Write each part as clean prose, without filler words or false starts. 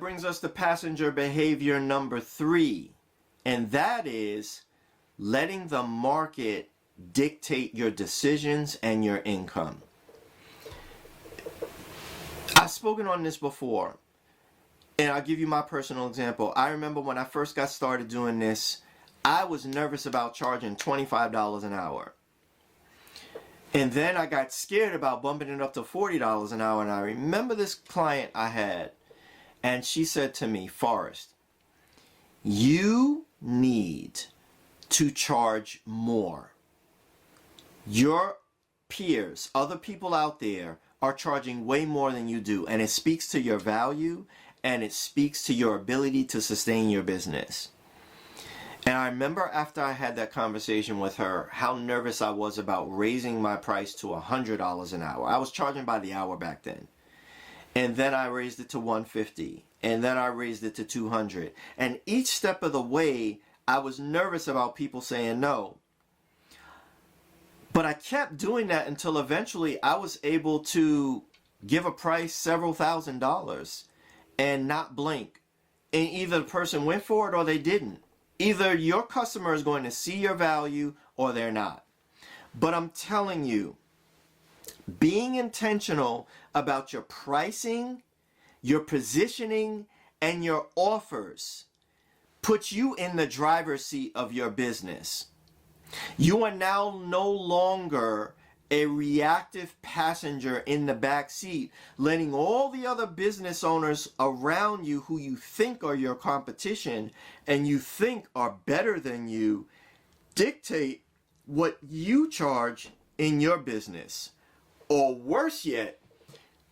brings us to passenger behavior number 3, and that is letting the market dictate your decisions and your income. I've spoken on this before, and I'll give you my personal example. I remember when I first got started doing this, I was nervous about charging $25 an hour. And then I got scared about bumping it up to $40 an hour. And I remember this client I had, and she said to me, Forrest, you need to charge more. Your peers, other people out there, are charging way more than you do, and it speaks to your value and it speaks to your ability to sustain your business. And I remember after I had that conversation with her, how nervous I was about raising my price to $100 an hour. I was charging by the hour back then. And then I raised it to $150, and then I raised it to $200. And each step of the way, I was nervous about people saying no. But I kept doing that until eventually I was able to give a price several $1,000s and not blink. And either the person went for it or they didn't. Either your customer is going to see your value or they're not. But I'm telling you, being intentional about your pricing, your positioning, and your offers puts you in the driver's seat of your business. You are now no longer a reactive passenger in the back seat, letting all the other business owners around you who you think are your competition and you think are better than you dictate what you charge in your business. Or worse yet,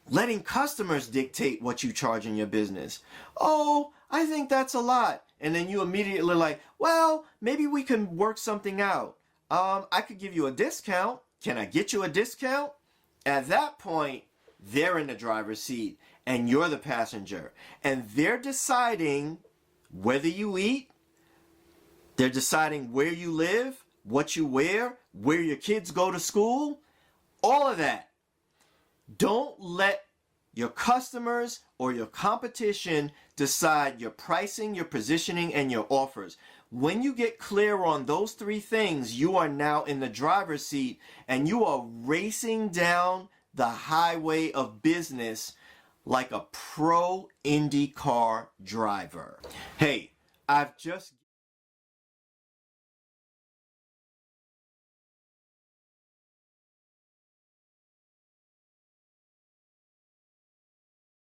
letting customers dictate what you charge in your business. Oh, I think that's a lot. And then you immediately like, well, maybe we can work something out. I could give you a discount. Can I get you a discount? At that point, they're in the driver's seat and you're the passenger. And they're deciding whether you eat. They're deciding where you live, what you wear, where your kids go to school. All of that. Don't let your customers or your competition decide your pricing, your positioning, and your offers. When you get clear on those 3 things, you are now in the driver's seat and you are racing down the highway of business like a pro IndyCar driver. Hey, I've just